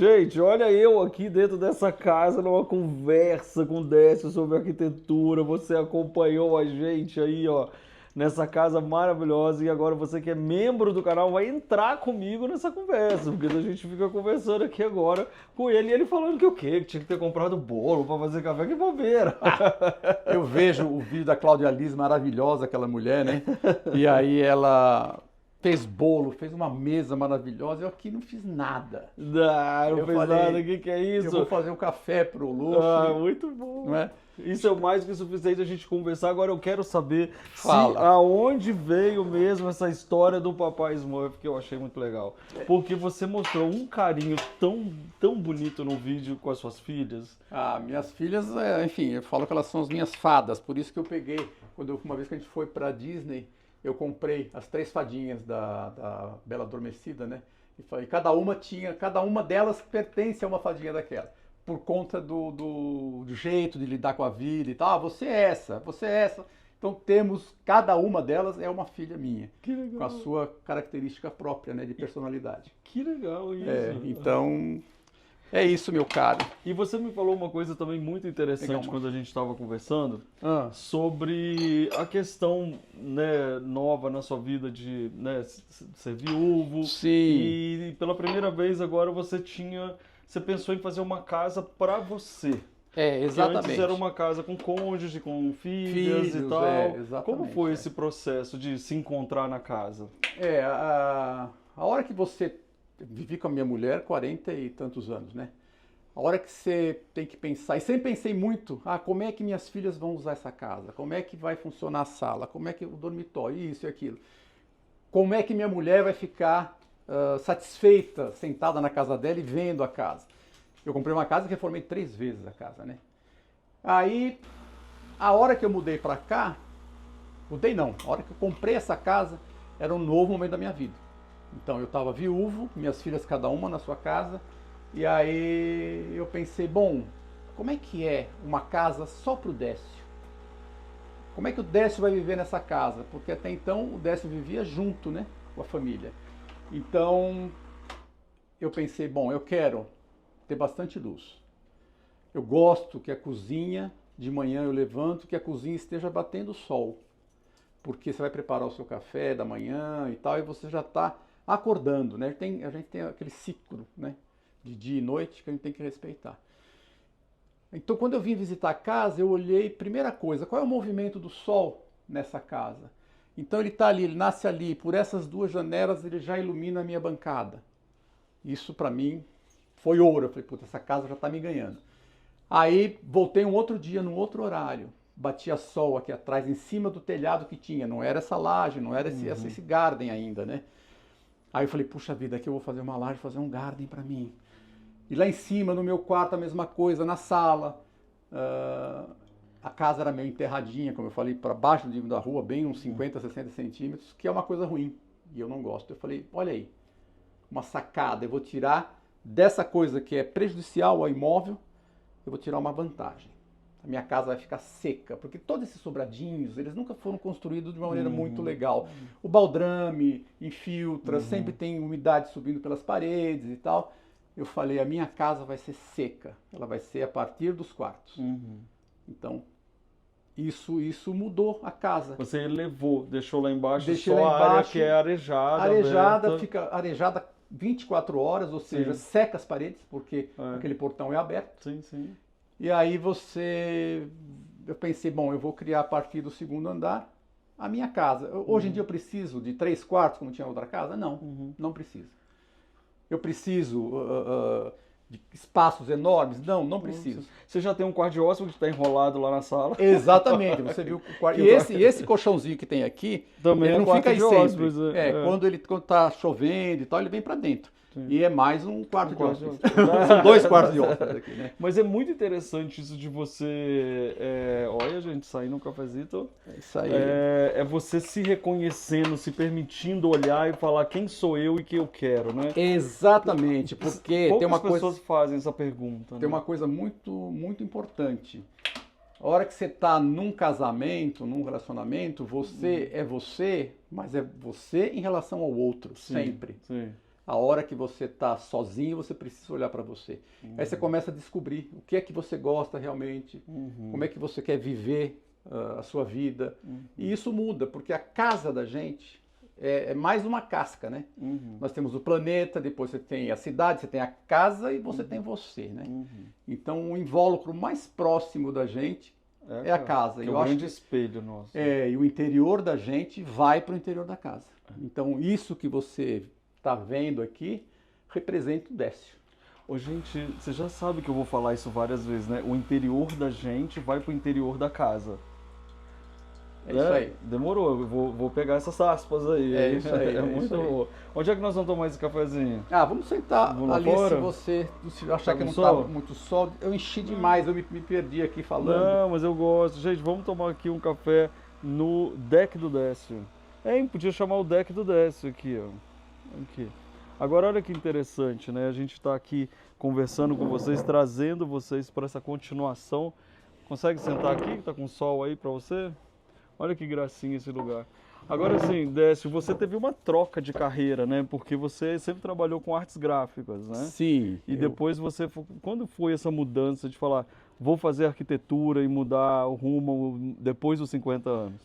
gente, olha eu aqui dentro dessa casa numa conversa com o Décio sobre arquitetura. Você acompanhou a gente aí, ó, nessa casa maravilhosa e agora você que é membro do canal vai entrar comigo nessa conversa, porque a gente fica conversando aqui agora com ele e ele falando que o quê? Que tinha que ter comprado bolo para fazer café, que bobeira. Eu vejo o vídeo da Cláudia Liz, maravilhosa aquela mulher, né? E aí ela fez bolo, fez uma mesa maravilhosa, eu aqui não fiz nada. Não Eu fez falei, nada, o que é isso? Eu vou fazer um café pro Luffy. Ah, muito bom. Não é? Isso é mais que suficiente a gente conversar. Agora eu quero saber Fala. aonde veio mesmo essa história do Papai Smurf, que eu achei muito legal. Porque você mostrou um carinho tão bonito no vídeo com as suas filhas. Ah, minhas filhas, enfim, eu falo que elas são as minhas fadas, por isso que eu peguei, uma vez que a gente foi pra Disney, eu comprei as 3 fadinhas da Bela Adormecida, né? E cada uma delas pertence a uma fadinha daquela. Por conta do jeito de lidar com a vida e tal. Ah, você é essa. Então cada uma delas é uma filha minha. Que legal. Com a sua característica própria, né, de personalidade. Que legal isso. Então, é isso, meu caro. E você me falou uma coisa também muito interessante quando a gente estava conversando sobre a questão, né, nova na sua vida de, né, ser viúvo. Sim. E pela primeira vez agora você pensou em fazer uma casa para você. Exatamente. Que antes era uma casa com cônjuge, com filhas e tal. Exatamente. Como foi esse processo de se encontrar na casa? A hora que você... Vivi com a minha mulher 40 e tantos anos, né? A hora que você tem que pensar... E sempre pensei muito, como é que minhas filhas vão usar essa casa? Como é que vai funcionar a sala? Como é que o dormitório? Isso e aquilo. Como é que minha mulher vai ficar satisfeita, sentada na casa dela e vendo a casa? Eu comprei uma casa e reformei 3 vezes a casa, né? Aí, a hora que eu mudei pra cá... a hora que eu comprei essa casa, era um novo momento da minha vida. Então, eu estava viúvo, minhas filhas cada uma na sua casa, e aí eu pensei, bom, como é que é uma casa só pro Décio? Como é que o Décio vai viver nessa casa? Porque até então o Décio vivia junto, né, com a família. Então, eu pensei, bom, eu quero ter bastante luz. Eu gosto que a cozinha, de manhã eu levanto, que a cozinha esteja batendo sol. Porque você vai preparar o seu café da manhã e tal, e você já está acordando, né? A gente tem aquele ciclo, né, de dia e noite que a gente tem que respeitar. Então, quando eu vim visitar a casa, eu olhei, primeira coisa, qual é o movimento do sol nessa casa? Então, ele está ali, ele nasce ali, por essas 2 janelas ele já ilumina a minha bancada. Isso, para mim, foi ouro. Eu falei, puta, essa casa já está me ganhando. Aí, voltei um outro dia, num outro horário. Batia sol aqui atrás, em cima do telhado que tinha. Não era essa laje, não era esse garden ainda, né? Aí eu falei, puxa vida, aqui eu vou fazer uma laje, fazer um garden para mim. E lá em cima, no meu quarto, a mesma coisa, na sala. A casa era meio enterradinha, como eu falei, para baixo do nível da rua, bem uns 50, 60 centímetros, que é uma coisa ruim. E eu não gosto. Eu falei, olha aí, uma sacada, eu vou tirar dessa coisa que é prejudicial ao imóvel, eu vou tirar uma vantagem. A minha casa vai ficar seca, porque todos esses sobradinhos, eles nunca foram construídos de uma maneira muito legal. O baldrame infiltra, sempre tem umidade subindo pelas paredes e tal. Eu falei, a minha casa vai ser seca, ela vai ser a partir dos quartos. Então, isso mudou a casa. Você elevou, deixou lá embaixo Deixei só lá embaixo, a área que é arejada. Arejada, fica arejada 24 horas, ou seja, Sim. seca as paredes, porque aquele portão é aberto. Sim, sim. E aí eu pensei, bom, eu vou criar a partir do 2º andar a minha casa. Hoje em dia eu preciso de 3 quartos, como tinha outra casa? Não, não preciso. Eu preciso de espaços enormes? Não preciso. Você já tem um quarto de hóspede que está enrolado lá na sala. Exatamente, você viu o quarto. E esse colchãozinho que tem aqui, também ele é não quarto fica aí de sempre. hóspedes, Quando tá chovendo e tal, ele vem para dentro. Sim. E é mais um quarto de hóspedes. hóspedes. São 2 quartos de hóspedes aqui, né? Mas é muito interessante isso de você... olha, gente, saindo um cafezito. É isso aí. É você se reconhecendo, se permitindo olhar e falar quem sou eu e que eu quero, né? Exatamente, porque tem uma coisa... pessoas fazem essa pergunta. Tem uma coisa muito, muito importante. A hora que você está num casamento, num relacionamento, você é você, mas é você em relação ao outro, sempre. Sim. A hora que você está sozinho, você precisa olhar para você. Aí você começa a descobrir o que é que você gosta realmente, como é que você quer viver a sua vida. E isso muda, porque a casa da gente é mais uma casca, né? Nós temos o planeta, depois você tem a cidade, você tem a casa e você tem você, né? Então o invólucro mais próximo da gente é a casa. Que é o grande espelho nosso. E o interior da gente vai para o interior da casa. Então isso que você está vendo aqui representa o Décio. Ô, gente, você já sabe que eu vou falar isso várias vezes, né? O interior da gente vai pro interior da casa. É isso aí. Demorou, eu vou pegar essas aspas aí. É isso aí. É muito bom. Onde é que nós vamos tomar esse cafezinho? Vamos sentar Vamos lá ali fora? se achar Tá que com não sol? está muito sol. Eu enchi demais, eu me perdi aqui falando. Não, mas eu gosto. Gente, vamos tomar aqui um café no deck do Décio. Podia chamar o deck do Décio aqui, ó. Aqui. Agora, olha que interessante, né? A gente está aqui conversando com vocês, trazendo vocês para essa continuação. Consegue sentar aqui, que tá com sol aí para você? Olha que gracinha esse lugar. Agora sim, Décio, você teve uma troca de carreira, né? Porque você sempre trabalhou com artes gráficas, né? Sim. E depois quando foi essa mudança de falar, vou fazer arquitetura e mudar o rumo depois dos 50 anos?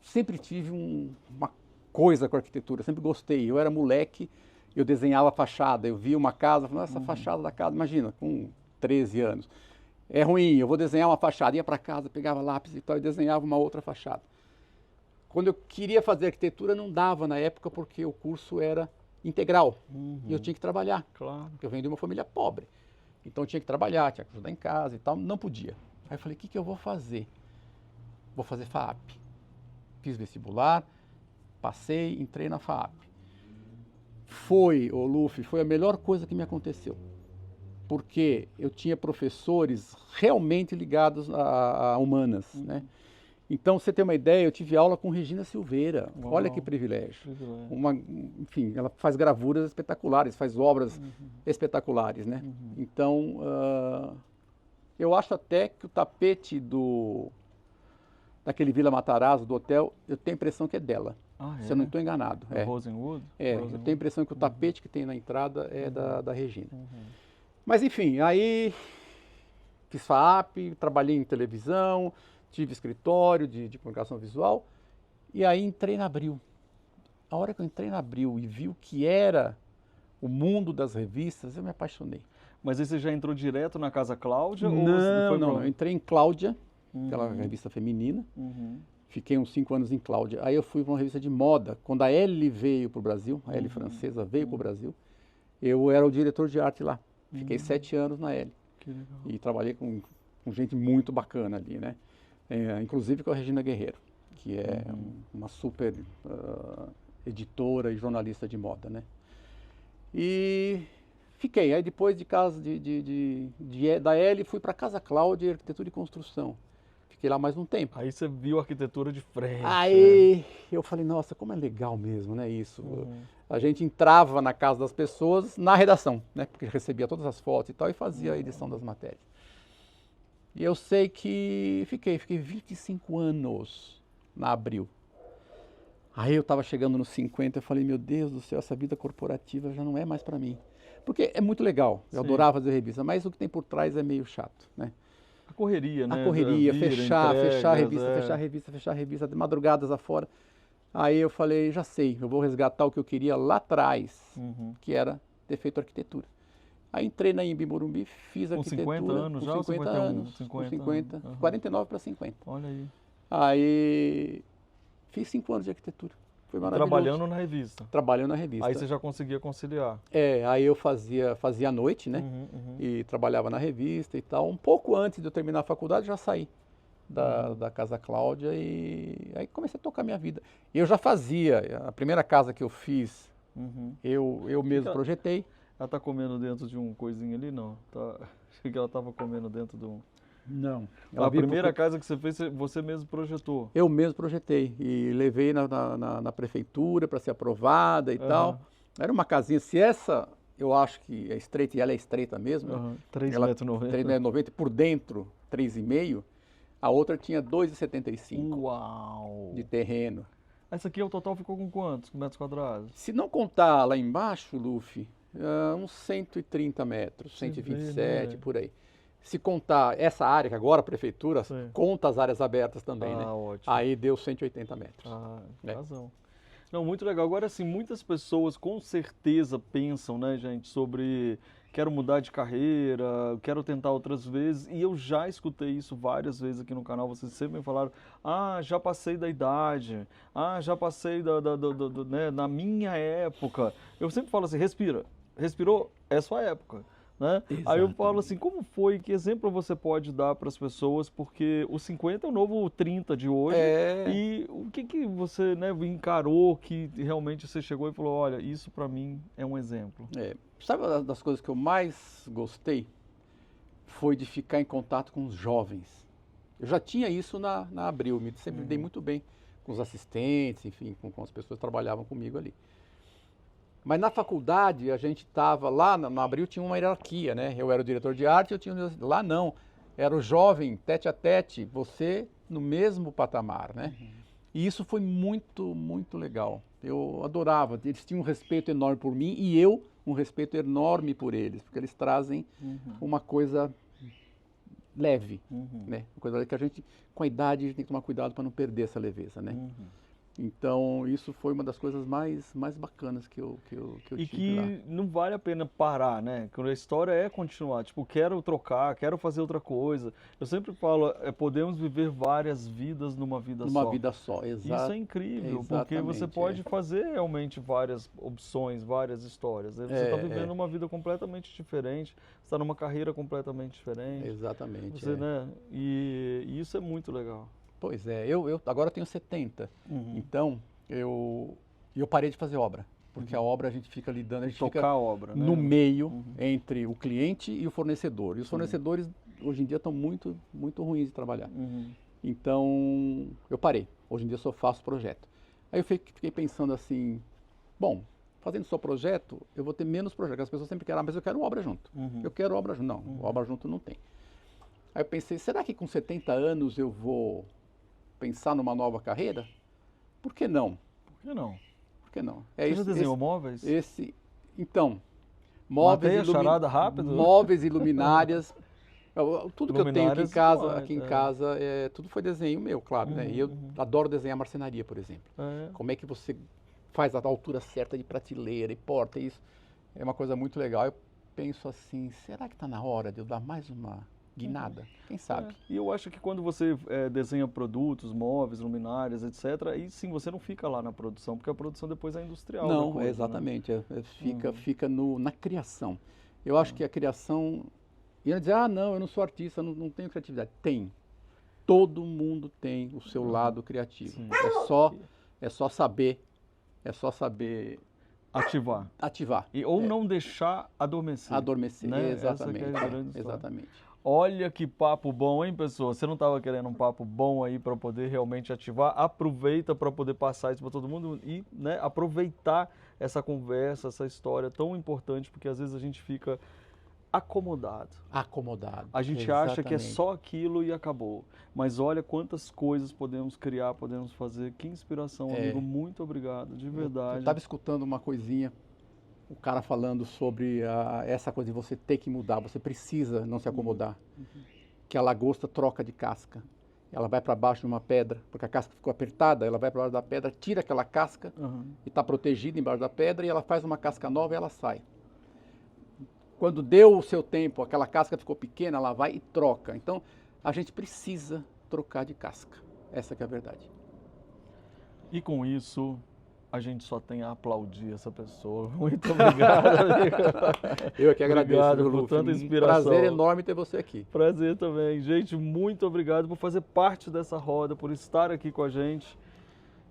Sempre tive uma coisa com arquitetura, sempre gostei. Eu era moleque, eu desenhava fachada, eu via uma casa, falava, essa fachada da casa, imagina, com 13 anos. É ruim, eu vou desenhar uma fachada, ia para casa, pegava lápis e tal, e desenhava uma outra fachada. Quando eu queria fazer arquitetura, não dava na época, porque o curso era integral, e eu tinha que trabalhar. Claro. Eu venho de uma família pobre, então eu tinha que trabalhar, tinha que ajudar em casa e tal, não podia. Aí eu falei, o que eu vou fazer? Vou fazer FAAP. Fiz vestibular, passei, entrei na FAAP. Foi a melhor coisa que me aconteceu. Porque eu tinha professores realmente ligados a humanas, né? Então, você tem uma ideia, eu tive aula com Regina Silveira. Uau. Olha que privilégio. Enfim, ela faz gravuras espetaculares, faz obras espetaculares, né? Então, eu acho até que o tapete daquele Vila Matarazzo, do hotel, eu tenho a impressão que é dela. Se eu não estou enganado. Rosenwood? Eu tenho a impressão que o tapete que tem na entrada é da Regina. Mas enfim, aí fiz FAAP, trabalhei em televisão, tive escritório de comunicação visual e aí entrei na Abril. A hora que eu entrei na Abril e vi o que era o mundo das revistas, eu me apaixonei. Mas aí você já entrou direto na Casa Cláudia? Não, eu entrei em Cláudia, aquela revista feminina, fiquei uns 5 anos em Cláudia. Aí eu fui para uma revista de moda. Quando a Elle veio para o Brasil, a Elle francesa veio para o Brasil, eu era o diretor de arte lá. Fiquei 7 anos na Elle. Que legal. E trabalhei com gente muito bacana ali, né? Inclusive com a Regina Guerreiro, que é uma super editora e jornalista de moda, né? E fiquei. Aí depois de casa da Elle, fui para Casa Cláudia, Arquitetura e Construção. Fiquei lá mais um tempo. Aí você viu a arquitetura de frente. Aí eu falei, nossa, como é legal mesmo, né, isso. A gente entrava na casa das pessoas na redação, né, porque recebia todas as fotos e tal, e fazia a edição das matérias. E eu sei que fiquei 25 anos na Abril. Aí eu estava chegando nos 50, eu falei, meu Deus do céu, essa vida corporativa já não é mais para mim. Porque é muito legal, eu adorava fazer revista, mas o que tem por trás é meio chato, né? A correria, né? A correria, fechar a entregas, revista, de madrugadas afora. Aí eu falei, já sei, eu vou resgatar o que eu queria lá atrás, que era ter feito arquitetura. Aí entrei na Imbi Morumbi, fiz arquitetura. Com 50 anos já? Com 50 anos. 50. 49 para 50. Olha aí. Aí fiz 5 anos de arquitetura. Foi maravilhoso. Trabalhando na revista. Trabalhando na revista. Aí você já conseguia conciliar. Aí eu fazia à noite, né? E trabalhava na revista e tal. Um pouco antes de eu terminar a faculdade, já saí da Casa Cláudia e aí comecei a tocar minha vida. Eu já fazia, a primeira casa que eu fiz, eu mesmo projetei. Ela tá comendo dentro de um coisinho ali? Não. Achei que ela tava comendo dentro de um... Não. A primeira casa que você fez, você mesmo projetou? Eu mesmo projetei e levei na prefeitura para ser aprovada e tal. Era uma casinha, se essa eu acho que é estreita, e ela é estreita mesmo. 3,90 m. 3,90 m, por dentro 3,5 m. A outra tinha 2,75 m Uau! de terreno. Essa aqui, o total ficou com quantos metros quadrados? Se não contar lá embaixo, Luffy, uns 130 metros, Você vê, 127, né? por aí. Se contar essa área, que agora a prefeitura Sim. conta as áreas abertas também, né? Ótimo. Aí deu 180 metros. Tem É. razão. Não, muito legal. Agora, assim, muitas pessoas com certeza pensam, né, gente, sobre quero mudar de carreira, quero tentar outras vezes, e eu já escutei isso várias vezes aqui no canal, vocês sempre me falaram, já passei da idade, já passei né, na minha época. Eu sempre falo assim, respira, respirou, é sua época. Né? Aí eu falo assim, como foi, que exemplo você pode dar para as pessoas, porque o 50 é o novo 30 de hoje, e o que você, né, encarou que realmente você chegou e falou, olha, isso para mim é um exemplo. Sabe uma das coisas que eu mais gostei? Foi de ficar em contato com os jovens. Eu já tinha isso na Abril, sempre me dei muito bem com os assistentes, enfim, com as pessoas que trabalhavam comigo ali. Mas na faculdade, a gente estava lá, na Abril tinha uma hierarquia, né? Eu era o diretor de arte, lá não. Era o jovem, tete a tete, você no mesmo patamar, né? E isso foi muito, muito legal. Eu adorava, eles tinham um respeito enorme por mim e eu um respeito enorme por eles, porque eles trazem uma coisa leve, né? Uma coisa que a gente, com a idade, a gente tem que tomar cuidado para não perder essa leveza, né? Então, isso foi uma das coisas mais bacanas que eu e tive lá. que não vale a pena parar, né? Quando a história é continuar, tipo, quero trocar, quero fazer outra coisa. Eu sempre falo, podemos viver várias vidas numa vida só. Numa vida só, exato. Isso é incrível, porque você pode fazer realmente várias opções, várias histórias. Aí você está vivendo uma vida completamente diferente, você está numa carreira completamente diferente. Exatamente. Você, né? E isso é muito legal. Pois é, eu agora tenho 70, então eu parei de fazer obra, porque a obra a gente fica lidando, a gente Tocar fica a obra, né? no meio entre o cliente e o fornecedor. E os fornecedores hoje em dia estão muito, muito ruins de trabalhar. Então eu parei, hoje em dia eu só faço projeto. Aí eu fiquei pensando assim, bom, fazendo só projeto, eu vou ter menos projetos, as pessoas sempre querem, mas eu quero obra junto. Eu quero obra junto, não, obra junto não tem. Aí eu pensei, será que com 70 anos eu vou pensar numa nova carreira? Por que não? Por que não? Por que não? Você já desenhou móveis? Então, móveis, charada rápido? móveis e luminárias. Tudo que eu tenho aqui em casa, tudo foi desenho meu, claro, né? E eu adoro desenhar marcenaria, por exemplo. Como é que você faz a altura certa de prateleira e porta, isso é uma coisa muito legal. Eu penso assim, será que está na hora de eu dar mais uma guinada? Quem sabe? E eu acho que quando você desenha produtos, móveis, luminárias, etc., aí sim você não fica lá na produção, porque a produção depois é industrial. Não, coisa, exatamente. Né? Fica na criação. Eu acho que a criação... Ia dizer, não, eu não sou artista, não tenho criatividade. Tem. Todo mundo tem o seu lado criativo. É só saber ativar. Ou não deixar adormecer. Adormecer, né? exatamente. Essa que é a grande história. Exatamente. Olha que papo bom, hein, pessoal? Você não estava querendo um papo bom aí para poder realmente ativar? Aproveita para poder passar isso para todo mundo e, né, aproveitar essa conversa, essa história tão importante, porque às vezes a gente fica acomodado. A gente acha que é só aquilo e acabou. Mas olha quantas coisas podemos criar, podemos fazer. Que inspiração, amigo. Muito obrigado, de verdade. Eu estava escutando uma coisinha, o cara falando sobre essa coisa de você ter que mudar, você precisa não se acomodar. Que a lagosta troca de casca. Ela vai para baixo de uma pedra, porque a casca ficou apertada, ela vai para baixo da pedra, tira aquela casca e está protegida embaixo da pedra e ela faz uma casca nova e ela sai. Quando deu o seu tempo, aquela casca ficou pequena, ela vai e troca. Então, a gente precisa trocar de casca. Essa que é a verdade. E com isso, a gente só tem a aplaudir essa pessoa. Muito obrigado, amigo. Eu que agradeço, obrigado por tanta inspiração. Prazer enorme ter você aqui. Prazer também. Gente, muito obrigado por fazer parte dessa roda, por estar aqui com a gente.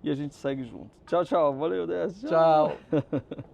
E a gente segue junto. Tchau, tchau. Valeu, Décio. Tchau.